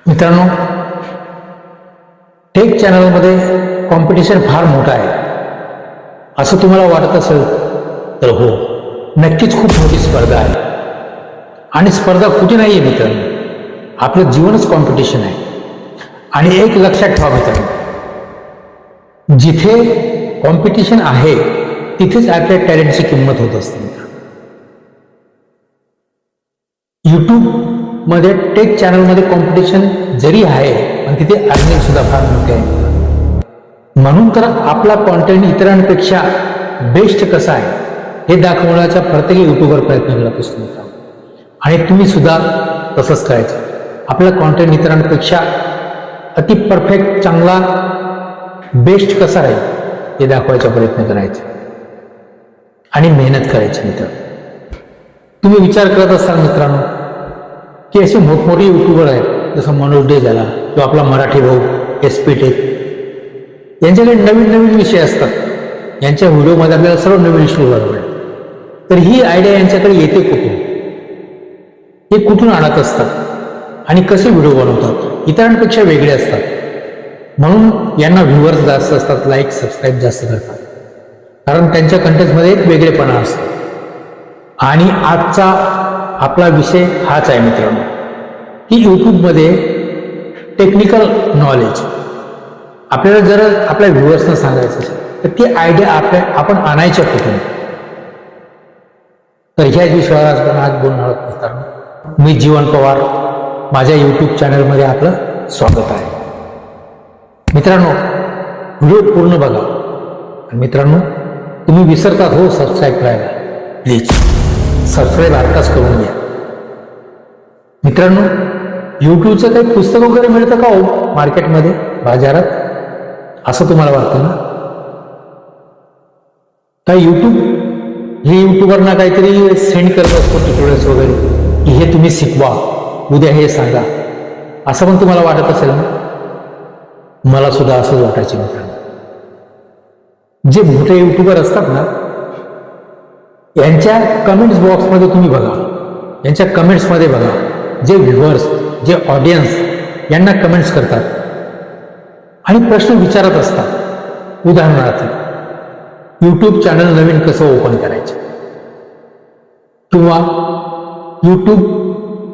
मित्रांनो, टेक चॅनलमध्ये कॉम्पिटिशन फार मोठं आहे असं तुम्हाला वाटत असेल तर हो, नक्कीच खूप मोठी स्पर्धा आहे. आणि स्पर्धा कुठे नाही आहे मित्रांनो, आपलं जीवनच कॉम्पिटिशन आहे. आणि एक लक्षात ठेवा मित्रांनो, जिथे कॉम्पिटिशन आहे तिथेच आपल्या टॅलेंटची किंमत होत असते. यूट्यूब मध्ये टेक चॅनलमध्ये कॉम्पिटिशन जरी आहे पण तिथे अर्निंग सुद्धा फार मोठे आहे. म्हणून तर आपला कॉन्टेंट इतरांपेक्षा बेस्ट कसा आहे हे दाखवण्याचा प्रत्येक युट्यूबर प्रयत्न करत असतो. आणि तुम्ही सुद्धा तसंच करायचं. आपला कॉन्टेंट इतरांपेक्षा अति परफेक्ट, चांगला, बेस्ट कसा राहील हे दाखवायचा प्रयत्न करायचा आणि मेहनत करायची. मित्र, तुम्ही विचार करत असाल मित्रांनो की असे मोठमोठे युट्यूबर आहेत जसं मनोज डे झाला किंवा आपला मराठी भाऊ SP टेक, यांच्याकडे नवीन नवीन विषय असतात. यांच्या व्हिडिओमध्ये आपल्याला सर्व नवीन विषय बघायला. तर ही आयडिया यांच्याकडे येते कुठून, हे कुठून आणत असतात आणि कसे व्हिडिओ बनवतात, इतरांपेक्षा वेगळे असतात. म्हणून यांना व्ह्यूअर्स जास्त असतात, लाईक सबस्क्राईब जास्त करतात, कारण त्यांच्या कंटेंटमध्ये एक वेगळेपणा असतो. आणि आजचा आपला विषय हाच आहे मित्रांनो, की यूट्यूबमध्ये टेक्निकल नॉलेज आपल्याला जर आपल्या व्ह्यूअर्सना सांगायचं असेल तर ती आयडिया आपण आणायच्या कुठून. तर ह्याच विषयावर आज बोलणार आहोत मित्रांनो. मी जीवन पवार, माझ्या यूट्यूब चॅनलमध्ये आपलं स्वागत आहे. मित्रांनो, व्हिडिओ पूर्ण बघा. आणि मित्रांनो, तुम्ही विसरतात हो सबस्क्राईब करायला, प्लीज सबस्क्राईब आत्ताच करून घ्या. मित्रांनो, यूट्यूबचं काही पुस्तक वगैरे मिळतं का हो मार्केटमध्ये, बाजारात, असं तुम्हाला वाटतं ना? काही हे युट्यूबरना काहीतरी सेंड करत असतो ट्युटोरियल्स वगैरे, की हे तुम्ही शिकवा, उद्या हे सांगा, असं पण तुम्हाला वाटत असेल ना? मला सुद्धा असंच वाटायचं मित्रांनो. जे मोठे युट्यूबर असतात ना, यांच्या कमेंट्स बॉक्समध्ये तुम्ही बघा, यांच्या कमेंट्समध्ये बघा, जे व्ह्युअर्स, जे ऑडियन्स यांना कमेंट्स करतात आणि प्रश्न विचारत असतात. उदाहरणार्थ, यूट्यूब चॅनल नवीन कसं ओपन करायचं, किंवा यूट्यूब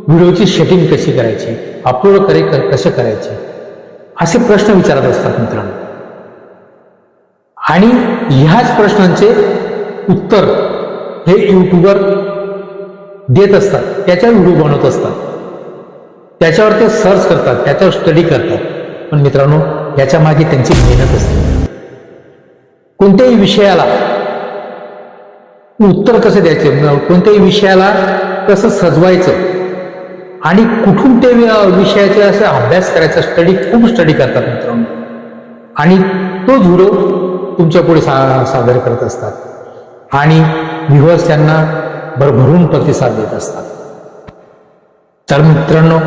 व्हिडिओची सेटिंग कशी करायची, अपलोड कसं करायचे, असे प्रश्न विचारत असतात मित्रांनो. आणि ह्याच प्रश्नांचे उत्तर हे युट्यूबर देत असतात, त्याच्यावर व्हिडिओ बनवत असतात, त्याच्यावर ते सर्च करतात, त्याच्यावर स्टडी करतात. पण मित्रांनो, याच्या मागे त्यांची मेहनत असते. कोणत्याही विषयाला उत्तर कसं द्यायचं, कोणत्याही विषयाला कसं सजवायचं आणि कुठून ते विषयाचा असं अभ्यास करायचा, खूप स्टडी करतात मित्रांनो. आणि तोच व्हिडिओ तुमच्या पुढे सादर करत असतात आणि व्ह्यूअर्स त्यांना भरभरून प्रतिसाद देत असतात. तर मित्रांनो,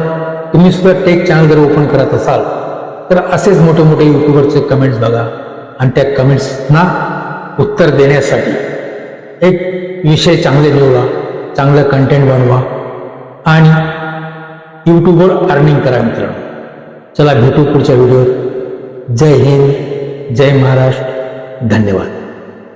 तुम्ही सुद्धा टेक चॅनल जर ओपन करत असाल तर असेच मोठे मोठे युट्यूबरचे कमेंट्स बघा आणि त्या कमेंट्सना उत्तर देण्यासाठी एक विषय चांगले निवडा, चांगलं कंटेंट बनवा आणि यूट्यूबवर अर्निंग करा मित्रांनो. चला, भेटू पुढच्या व्हिडिओत. जय हिंद, जय महाराष्ट्र, धन्यवाद.